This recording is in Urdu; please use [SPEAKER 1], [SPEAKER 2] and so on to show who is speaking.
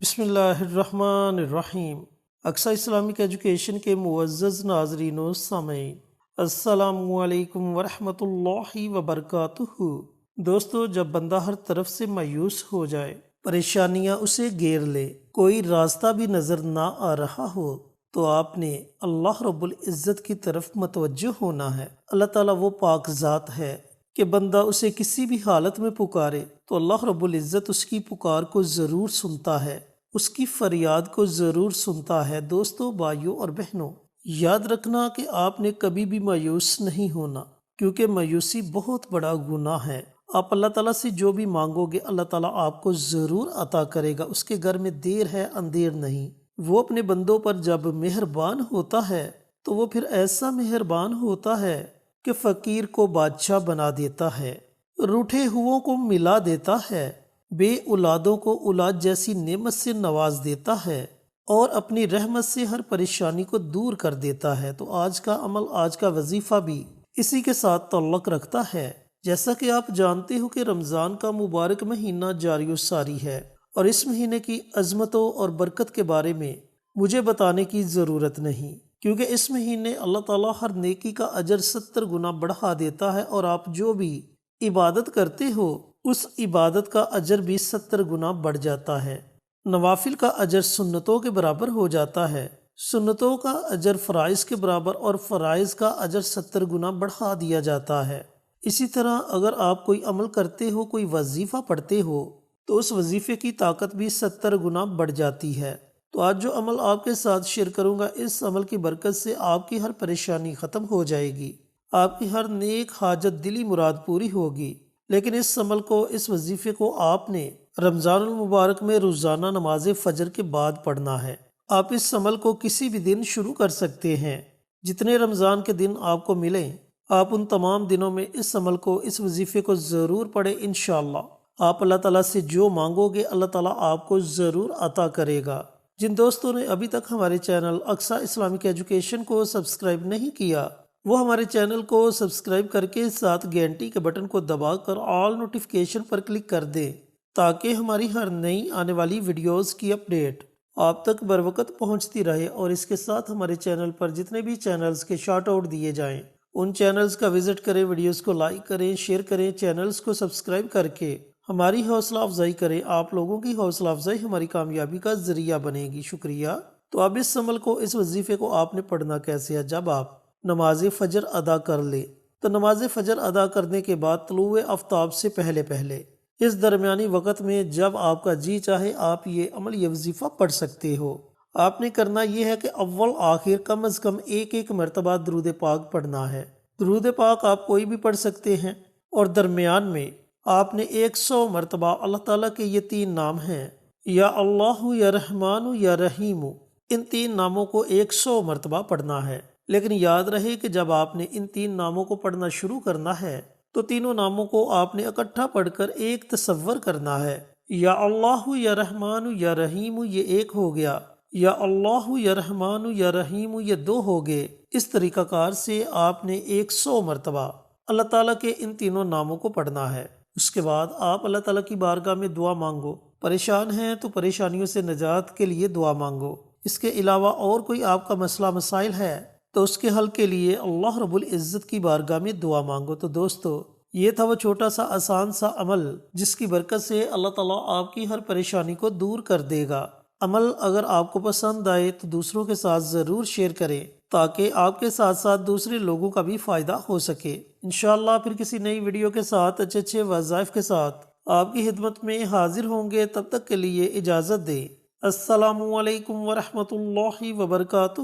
[SPEAKER 1] بسم اللہ الرحمن الرحیم۔ اقصی اسلامک ایجوکیشن کے معزز ناظرین و سامعین، السلام علیکم ورحمۃ اللہ وبرکاتہ۔ دوستو، جب بندہ ہر طرف سے مایوس ہو جائے، پریشانیاں اسے گھیر لے، کوئی راستہ بھی نظر نہ آ رہا ہو، تو آپ نے اللہ رب العزت کی طرف متوجہ ہونا ہے۔ اللہ تعالیٰ وہ پاک ذات ہے کہ بندہ اسے کسی بھی حالت میں پکارے تو اللہ رب العزت اس کی پکار کو ضرور سنتا ہے، اس کی فریاد کو ضرور سنتا ہے۔ دوستو، بھائیوں اور بہنوں، یاد رکھنا کہ آپ نے کبھی بھی مایوس نہیں ہونا، کیونکہ مایوسی بہت بڑا گناہ ہے۔ آپ اللہ تعالیٰ سے جو بھی مانگو گے، اللہ تعالیٰ آپ کو ضرور عطا کرے گا۔ اس کے گھر میں دیر ہے اندھیر نہیں۔ وہ اپنے بندوں پر جب مہربان ہوتا ہے تو وہ پھر ایسا مہربان ہوتا ہے کہ فقیر کو بادشاہ بنا دیتا ہے، روٹھے ہوں کو ملا دیتا ہے، بے اولادوں کو اولاد جیسی نعمت سے نواز دیتا ہے، اور اپنی رحمت سے ہر پریشانی کو دور کر دیتا ہے۔ تو آج کا عمل، آج کا وظیفہ بھی اسی کے ساتھ تعلق رکھتا ہے۔ جیسا کہ آپ جانتے ہو کہ رمضان کا مبارک مہینہ جاری و ساری ہے، اور اس مہینے کی عظمتوں اور برکت کے بارے میں مجھے بتانے کی ضرورت نہیں، کیونکہ اس مہینے اللہ تعالیٰ ہر نیکی کا اجر 70 گنا بڑھا دیتا ہے، اور آپ جو بھی عبادت کرتے ہو اس عبادت کا اجر بھی 70 گنا بڑھ جاتا ہے۔ نوافل کا اجر سنتوں کے برابر ہو جاتا ہے، سنتوں کا اجر فرائض کے برابر، اور فرائض کا اجر 70 گنا بڑھا دیا جاتا ہے۔ اسی طرح اگر آپ کوئی عمل کرتے ہو، کوئی وظیفہ پڑھتے ہو، تو اس وظیفے کی طاقت بھی 70 گنا بڑھ جاتی ہے۔ تو آج جو عمل آپ کے ساتھ شیئر کروں گا، اس عمل کی برکت سے آپ کی ہر پریشانی ختم ہو جائے گی، آپ کی ہر نیک حاجت دلی مراد پوری ہوگی۔ لیکن اس عمل کو، اس وظیفے کو آپ نے رمضان المبارک میں روزانہ نماز فجر کے بعد پڑھنا ہے۔ آپ اس عمل کو کسی بھی دن شروع کر سکتے ہیں، جتنے رمضان کے دن آپ کو ملیں، آپ ان تمام دنوں میں اس عمل کو، اس وظیفے کو ضرور پڑھیں۔ انشاءاللہ آپ اللہ تعالیٰ سے جو مانگو گے، اللہ تعالیٰ آپ کو ضرور عطا کرے گا۔ جن دوستوں نے ابھی تک ہمارے چینل اقصی اسلامک ایجوکیشن کو سبسکرائب نہیں کیا، وہ ہمارے چینل کو سبسکرائب کر کے ساتھ گھنٹی کے بٹن کو دبا کر آل نوٹیفیکیشن پر کلک کر دیں، تاکہ ہماری ہر نئی آنے والی ویڈیوز کی اپڈیٹ آپ تک بروقت پہنچتی رہے۔ اور اس کے ساتھ ہمارے چینل پر جتنے بھی چینلز کے شارٹ آؤٹ دیے جائیں، ان چینلز کا وزٹ کریں، ویڈیوز کو لائک کریں، شیئر کریں، چینلز کو سبسکرائب کر کے ہماری حوصلہ افزائی کریں۔ آپ لوگوں کی حوصلہ افزائی ہماری کامیابی کا ذریعہ بنے گی۔ شکریہ۔ تو اب اس عمل کو، اس وظیفے کو آپ نے پڑھنا کیسے ہے؟ جب آپ نماز فجر ادا کر لے تو نماز فجر ادا کرنے کے بعد طلوع آفتاب سے پہلے اس درمیانی وقت میں جب آپ کا جی چاہے آپ یہ عمل، یہ وظیفہ پڑھ سکتے ہو۔ آپ نے کرنا یہ ہے کہ اول آخر کم از کم ایک مرتبہ درود پاک پڑھنا ہے۔ درود پاک آپ کوئی بھی پڑھ سکتے ہیں، اور درمیان میں آپ نے 100 مرتبہ اللہ تعالیٰ کے یہ 3 نام ہیں، یا اللہ، یا رحمان، یا رحیم، ان 3 ناموں کو 100 مرتبہ پڑھنا ہے۔ لیکن یاد رہے کہ جب آپ نے ان 3 ناموں کو پڑھنا شروع کرنا ہے تو تینوں ناموں کو آپ نے اکٹھا پڑھ کر ایک تصور کرنا ہے۔ یا اللہ، یا رحمان، یا رحیم، یہ ایک ہو گیا، یا اللہ، یا رحمان، یا رحیم، یہ 2 ہو گئے۔ اس طریقہ کار سے آپ نے 100 مرتبہ اللہ تعالیٰ کے ان تینوں ناموں کو پڑھنا ہے۔ اس کے بعد آپ اللہ تعالیٰ کی بارگاہ میں دعا مانگو۔ پریشان ہیں تو پریشانیوں سے نجات کے لیے دعا مانگو۔ اس کے علاوہ اور کوئی آپ کا مسئلہ مسائل ہے تو اس کے حل کے لیے اللہ رب العزت کی بارگاہ میں دعا مانگو۔ تو دوستو، یہ تھا وہ چھوٹا سا آسان سا عمل جس کی برکت سے اللہ تعالیٰ آپ کی ہر پریشانی کو دور کر دے گا۔ عمل اگر آپ کو پسند آئے تو دوسروں کے ساتھ ضرور شیئر کریں، تاکہ آپ کے ساتھ ساتھ دوسرے لوگوں کا بھی فائدہ ہو سکے۔ انشاءاللہ پھر کسی نئی ویڈیو کے ساتھ، اچھے وظائف کے ساتھ آپ کی خدمت میں حاضر ہوں گے۔ تب تک کے لیے اجازت دیں۔ السلام علیکم ورحمۃ اللہ وبرکاتہ۔